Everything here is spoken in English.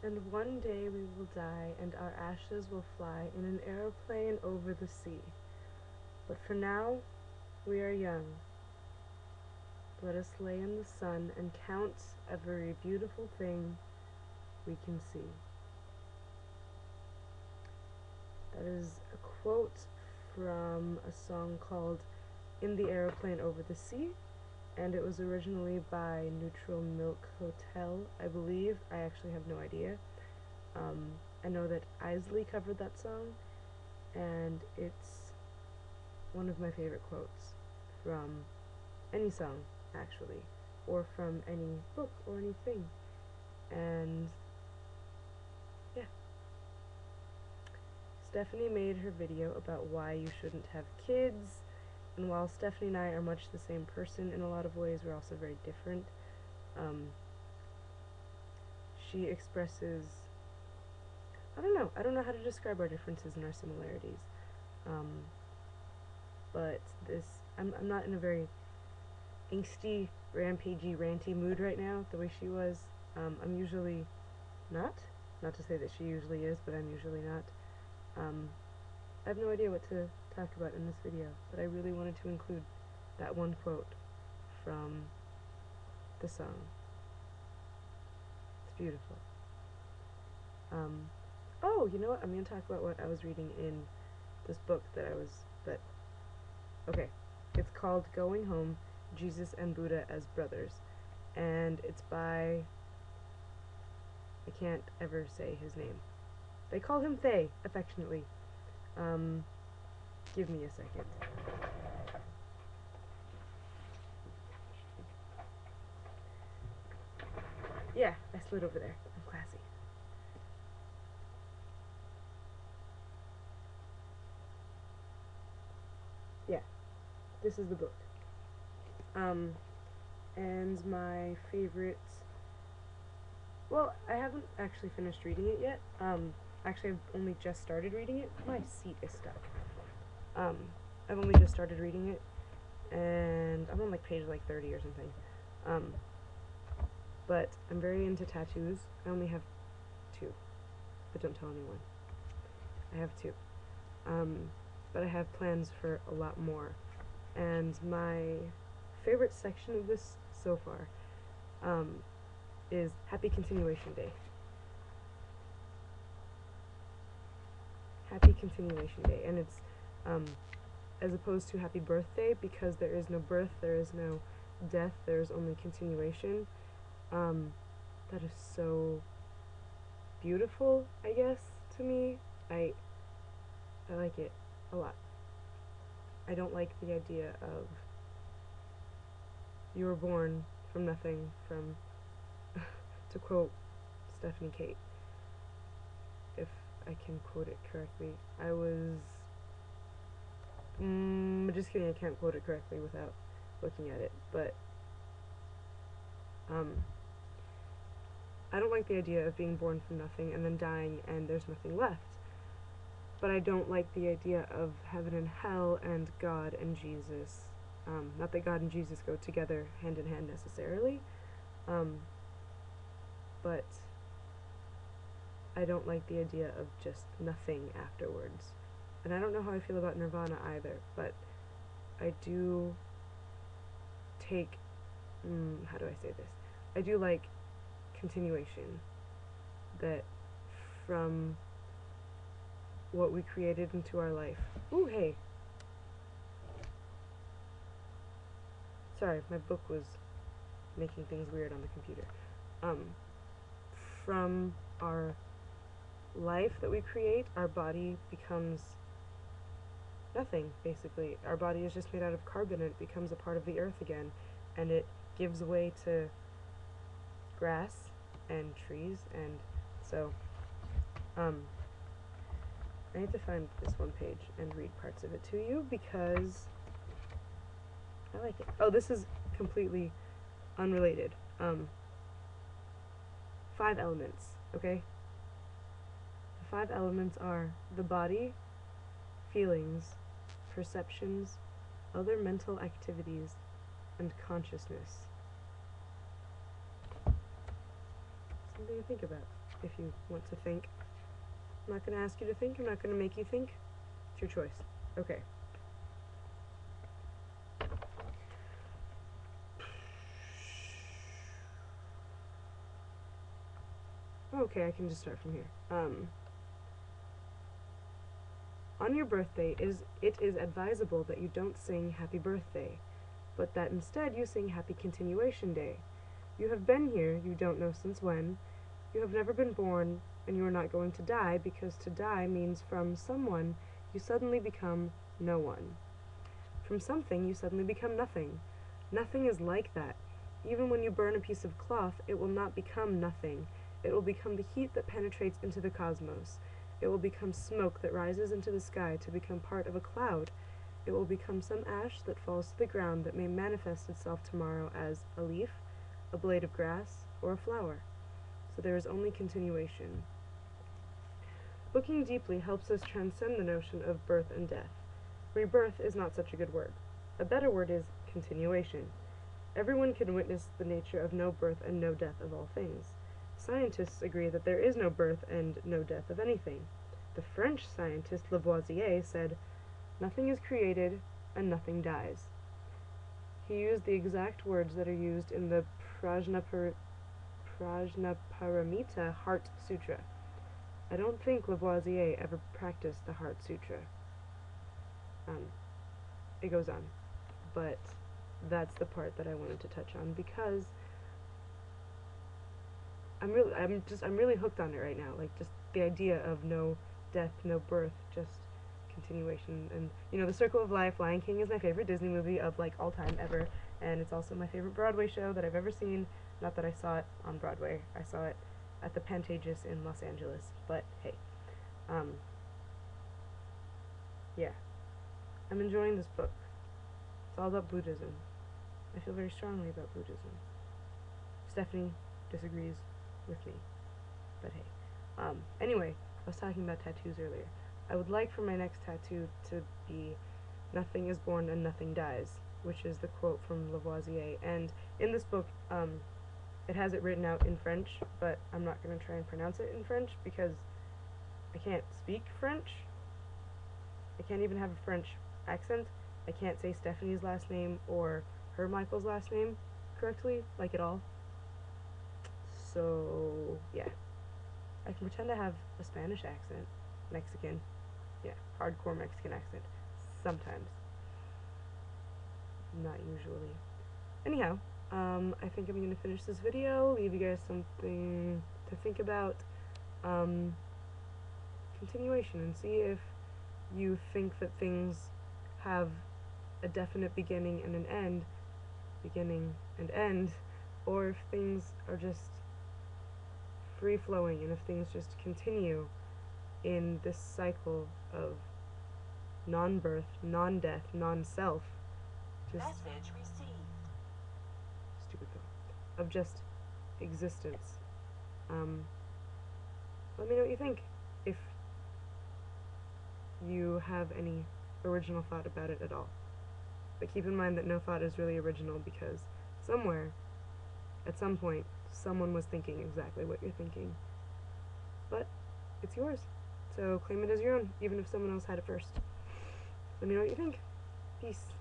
And one day we will die, and our ashes will fly in an aeroplane over the sea. But for now, we are young. Let us lay in the sun and count every beautiful thing we can see. That is a quote from a song called In the Aeroplane Over the Sea, and it was originally by Neutral Milk Hotel, I believe. I actually have no idea. I know that Isley covered that song, and it's one of my favorite quotes from any song, actually, or from any book or anything. And yeah, Stephanie made her video about why you shouldn't have kids, and while Stephanie and I are much the same person in a lot of ways, we're also very different. She expresses, I don't know how to describe our differences and our similarities, but I'm not in a very angsty, rampagey, ranty mood right now, the way she was. I'm usually not to say that she usually is, but I'm usually not. I have no idea what to talk about in this video, but I really wanted to include that one quote from the song. It's beautiful. Oh, you know what? I'm going to talk about what I was reading in this book okay. It's called Going Home, Jesus and Buddha as Brothers, and it's by, I can't ever say his name. They call him Thay, affectionately. Give me a second. Yeah, I slid over there. I'm classy. Yeah, this is the book. And my favorite, well, I haven't actually finished reading it yet. Actually, I've only just started reading it. My seat is stuck. I've only just started reading it, and I'm on like page like 30 or something. But I'm very into tattoos. I only have 2, but don't tell anyone. I have 2. But I have plans for a lot more. And my favorite section of this so far is Happy Continuation Day. Happy Continuation Day. And it's as opposed to Happy Birthday, because there is no birth, there is no death, there is only continuation. That is so beautiful, I guess, to me. I like it a lot. I don't like the idea of you were born from nothing, from to quote Stephanie Kate, if I can quote it correctly. I was just kidding, I can't quote it correctly without looking at it, but I don't like the idea of being born from nothing and then dying and there's nothing left. But I don't like the idea of heaven and hell and God and Jesus. Not that God and Jesus go together hand in hand necessarily, but I don't like the idea of just nothing afterwards. And I don't know how I feel about nirvana either, but I do take, how do I say this? I do like continuation, that from what we created into our life. Ooh, hey. Sorry, my book was making things weird on the computer. From our life that we create, our body becomes nothing, basically. Our body is just made out of carbon, and it becomes a part of the earth again, and it gives way to grass and trees, and so, I need to find this one page and read parts of it to you, because I like it. Oh, this is completely unrelated. 5 elements, okay? The 5 elements are the body, feelings, perceptions, other mental activities, and consciousness. Something to think about. if you want to think. I'm not going to ask you to think. I'm not going to make you think. It's your choice. Okay. Okay, I can just start from here. On your birthday, it is advisable that you don't sing Happy Birthday, but that instead you sing Happy Continuation Day. You have been here, you don't know since when. You have never been born, and you are not going to die, because to die means from someone you suddenly become no one. From something you suddenly become nothing. Nothing is like that. Even when you burn a piece of cloth, it will not become nothing. It will become the heat that penetrates into the cosmos. It will become smoke that rises into the sky to become part of a cloud. It will become some ash that falls to the ground that may manifest itself tomorrow as a leaf, a blade of grass, or a flower. So there is only continuation. Looking deeply helps us transcend the notion of birth and death. Rebirth is not such a good word. A better word is continuation. Everyone can witness the nature of no birth and no death of all things. Scientists agree that there is no birth and no death of anything. The French scientist Lavoisier said, "Nothing is created and nothing dies." He used the exact words that are used in the Prajnaparamita Heart Sutra. I don't think Lavoisier ever practiced the Heart Sutra. It goes on, but that's the part that I wanted to touch on because I'm really hooked on it right now. Like, just the idea of no death, no birth, just continuation. And, you know, The Circle of Life, Lion King is my favorite Disney movie of, like, all time ever. And it's also my favorite Broadway show that I've ever seen. Not that I saw it on Broadway. I saw it at the Pantages in Los Angeles. But, hey. Yeah. I'm enjoying this book. It's all about Buddhism. I feel very strongly about Buddhism. Stephanie disagrees with me, but hey. Anyway, I was talking about tattoos earlier. I would like for my next tattoo to be "Nothing is born and nothing dies," which is the quote from Lavoisier. And in this book, it has it written out in French, but I'm not going to try and pronounce it in French because I can't speak French. I can't even have a French accent. I can't say Stephanie's last name or her Michael's last name correctly, like at all. So, yeah. I can pretend to have a Spanish accent. Mexican. Yeah, hardcore Mexican accent. Sometimes. Not usually. Anyhow, I think I'm going to finish this video, leave you guys something to think about. Continuation, and see if you think that things have a definite beginning and an end, or if things are just free-flowing, and if things just continue in this cycle of non-birth, non-death, non-self, just message received. Stupid phone. Of just existence. Let me know what you think, if you have any original thought about it at all. But keep in mind that no thought is really original, because somewhere, at some point, someone was thinking exactly what you're thinking. But it's yours. So claim it as your own, even if someone else had it first. Let me know what you think. Peace.